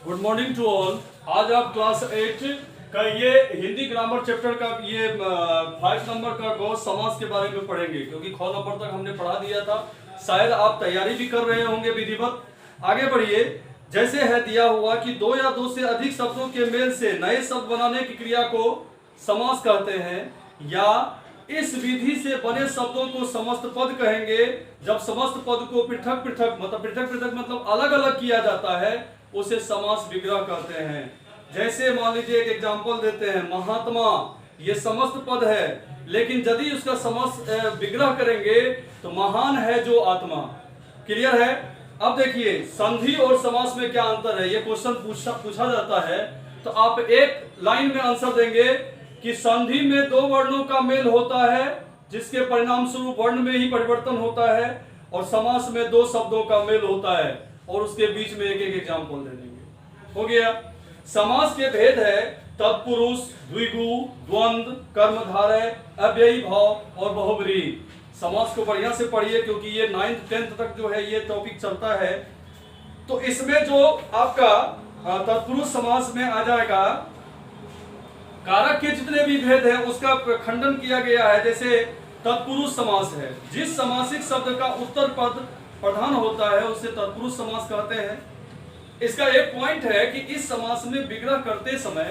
Good morning to all. आज आप class 8 का ये हिंदी ग्रामर चैप्टर का ये 5 नंबर का गौण समास के बारे में पढ़ेंगे, क्योंकि 6 नंबर तक हमने पढ़ा दिया था। शायद आप तैयारी भी कर रहे होंगे विधिवत। आगे बढ़िए। जैसे है दिया हुआ कि दो या दो से अधिक शब्दों के मेल से नए शब्द बनाने की क्रिया को समास कहते हैं, या इस विधि से बने शब्दों को समस्त पद कहेंगे। जब समस्त पद को पृथक पृथक मतलब अलग अलग किया जाता है, उसे समास विग्रह कहते हैं। जैसे मान लीजिए एक एग्जांपल देते हैं, महात्मा ये समस्त पद है, लेकिन यदि उसका समास विग्रह करेंगे तो महान है जो आत्मा। क्लियर है? अब देखिए संधि और समास में क्या अंतर है, ये क्वेश्चन पूछा जाता है। तो आप एक लाइन में आंसर देंगे कि संधि में दो वर्णों का मेल होता है, जिसके परिणाम स्वरूप वर्ण में ही परिवर्तन होता है, और समास में दो शब्दों का मेल होता है, और उसके बीच में एक एक एग्जाम्पल दे देंगे। हो गया। समास के भेद है तत्पुरुष, द्विगु, द्वंद्व, कर्मधारय, अव्ययी भाव और बहुब्रीहि। समास को बढ़िया से पढ़िए, क्योंकि ये 9th 10th तक जो है ये टॉपिक चलता है। तो इसमें जो आपका तत्पुरुष समास में आ जाएगा, कारक के जितने भी भेद है उसका खंडन किया गया है। जैसे तत्पुरुष समास है, जिस समासिक शब्द का उत्तर पद प्रधान होता है उसे तत्पुरुष समास कहते हैं। इसका एक पॉइंट है कि इस समास में विग्रह करते समय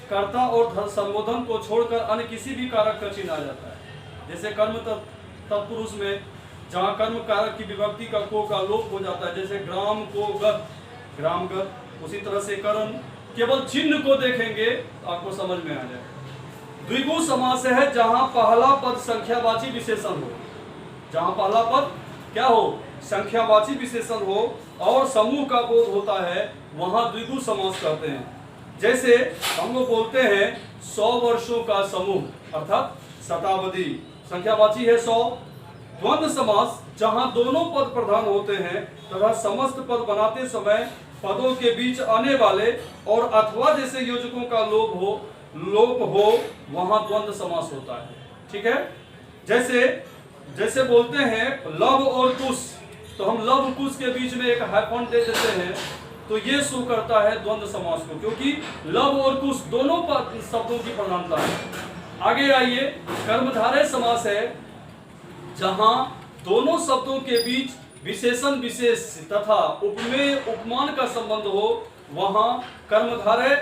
कर्ता और संबोधन को छोड़कर अन्य किसी भी कारक का चिन्ह आ जाता है। जैसे कर्म तत्पुरुष में जहां कर्म कारक की विभक्ति का को का लोप हो जाता है, जैसे ग्राम को गत, ग्रामगत। उसी तरह से कर्म केवल चिन्ह को देखेंगे तो आपको समझ में आ जाएगा। द्विगु समास है जहां पहला पद संख्यावाची विशेषण हो, जहां पहला पद क्या हो, संख्यावाची विशेषण हो और समूह का बोध होता है, वहां द्विगु समास कहते हैं। जैसे हम लोग बोलते हैं 100 वर्षों का समूह, अर्थात शताब्दी, संख्यावाची है 100। द्वंद्व समास जहां दोनों पद प्रधान होते हैं तथा समस्त पद बनाते समय पदों के बीच आने वाले और अथवा जैसे योजकों का लोप हो, वहां द्वंद्व समास होता है। ठीक है? जैसे बोलते हैं लव और कुश, तो हम लव कुश के बीच में एक हाइफन दे देते हैं, तो ये शो करता है द्वंद्व समास को, क्योंकि लव और कुश दोनों शब्दों की प्रधानता है। आगे आइए। कर्मधारय समास है जहां दोनों शब्दों के बीच विशेषण विशेष तथा उपमेय उपमान का संबंध हो, वहां कर्मधारय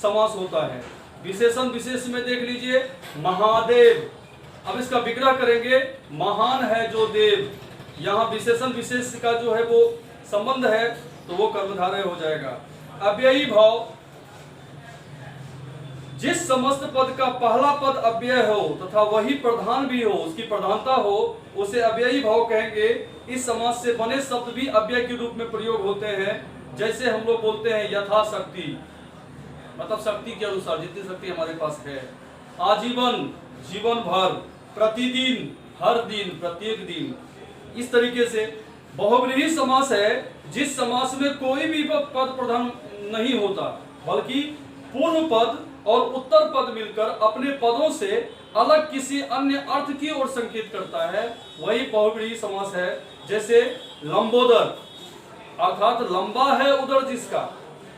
समास होता है। विशेषण विशेष में देख लीजिए महादेव, अब इसका विग्रह करेंगे महान है जो देव, यहाँ विशेषण विशेष का जो है वो संबंध है, तो वो कर्मधारय हो जाएगा। अव्ययी भाव, जिस समस्त पद का पहला पद अव्यय हो तथा वही प्रधान भी हो, उसकी प्रधानता हो, उसे अव्ययी भाव कहेंगे। इस समास से बने शब्द भी अव्यय के रूप में प्रयोग होते हैं। जैसे हम लोग बोलते हैं यथाशक्ति, मतलब शक्ति के अनुसार, जितनी शक्ति हमारे पास है। आजीवन, जीवन भर, प्रतिदिन, हर दिन, प्रत्येक दिन। इस तरीके से बहुब्रीहि समास है जिस समास में कोई भी पद प्रधान नहीं होता, बल्कि पूर्व पद और उत्तर पद मिलकर अपने पदों से अलग किसी अन्य अर्थ की ओर संकेत करता है, वही बहुब्रीहि समास है। जैसे लंबोदर, अर्थात लंबा है उदर जिसका,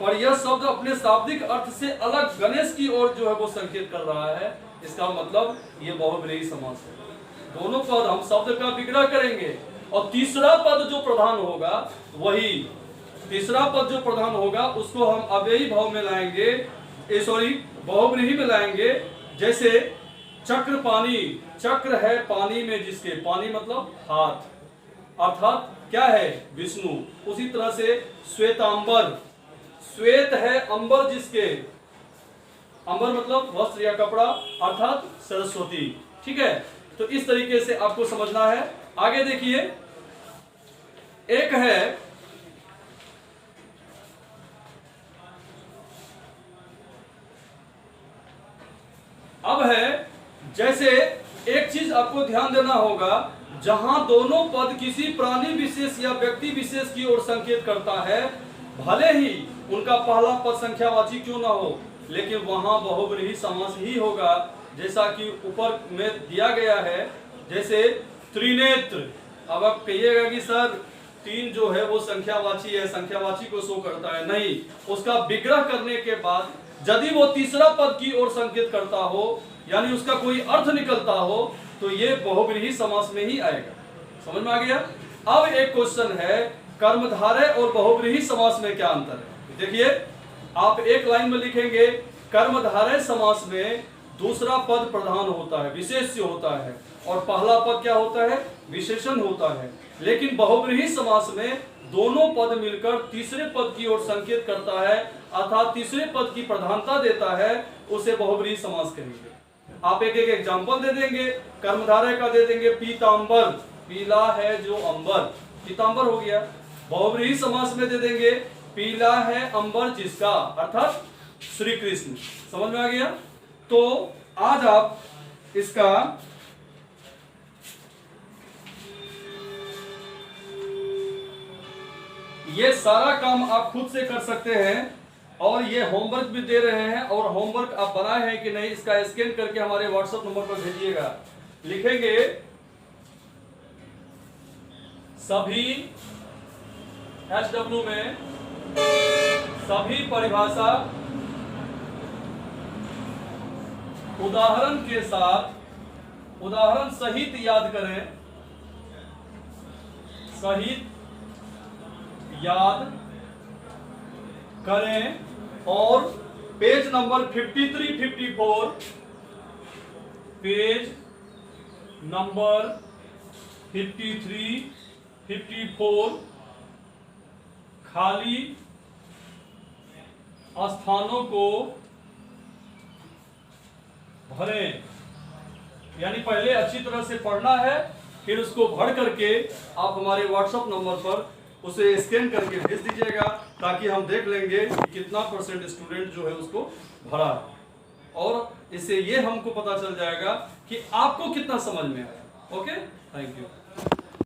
पर यह शब्द अपने शाब्दिक अर्थ से अलग गणेश की ओर जो है वो संकेत कर रहा है। इसका मतलब ये बहुब्रीहि समास है। दोनों पद हम शब्द का विग्रह करेंगे, और तीसरा पद जो प्रधान होगा उसको हम अव्ययी भाव में लाएंगे, बहुब्रीहि में लाएंगे। जैसे चक्र पानी, चक्र है पानी में जिसके, पानी मतलब हाथ, अर्थात क्या है, विष्णु। उसी तरह से श्वेतांबर, श्वेत है अंबर जिसके, अंबर मतलब वस्त्र या कपड़ा, अर्थात सरस्वती। ठीक है? तो इस तरीके से आपको समझना है। आगे देखिए, एक है अब है, जैसे एक चीज आपको ध्यान देना होगा, जहां दोनों पद किसी प्राणी विशेष या व्यक्ति विशेष की ओर संकेत करता है, भले ही उनका पहला पद संख्यावाची क्यों ना हो, लेकिन वहां बहुब्रीहि समास ही होगा, जैसा कि ऊपर में दिया गया है। जैसे त्रिनेत्र, अब आप कहिएगा कि सर 3 जो है वो संख्यावाची है, संख्यावाची को शो करता है, नहीं, उसका विग्रह करने के बाद यदि वो तीसरा पद की ओर संकेत करता हो, यानी उसका कोई अर्थ निकलता हो, तो ये बहुव्रीहि समास में ही आएगा। समझ में आ गया? अब एक क्वेश्चन है, कर्मधारय और बहुव्रीहि समास में क्या अंतर है? देखिए, आप एक लाइन में लिखेंगे, कर्मधारय समास में दूसरा पद प्रधान होता है, विशेष्य होता है, और पहला पद क्या होता है? विशेषण होता है। लेकिन बहुव्रीहि समास में दोनों पद मिलकर तीसरे पद की ओर संकेत करता है, अर्थात तीसरे पद की प्रधानता देता है, उसे बहुव्रीहि समास कहेंगे। आप एक एक एग्जांपल दे देंगे, कर्मधारय का दे देंगे, पीतांबर, पीला है जो अंबर, पीतांबर हो गया। बहुव्रीहि समास में दे देंगे, पीला है अंबर जिसका, अर्थात श्री कृष्ण। समझ में आ गया? तो आज आप इसका ये सारा काम आप खुद से कर सकते हैं, और ये होमवर्क भी दे रहे हैं, और होमवर्क आप बनाए हैं कि नहीं इसका स्कैन करके हमारे व्हाट्सएप नंबर पर भेजिएगा। लिखेंगे, सभी SW में सभी परिभाषा उदाहरण के साथ, उदाहरण सहित याद करें, सहित याद करें, और पेज नंबर 53-54, पेज नंबर 53-54 खाली स्थानों को भरें। यानी पहले अच्छी तरह से पढ़ना है, फिर उसको भर करके आप हमारे व्हाट्सएप नंबर पर उसे स्कैन करके भेज दीजिएगा, ताकि हम देख लेंगे कि कितना % स्टूडेंट जो है उसको भरा है, और इससे ये हमको पता चल जाएगा कि आपको कितना समझ में आया। Okay, thank you.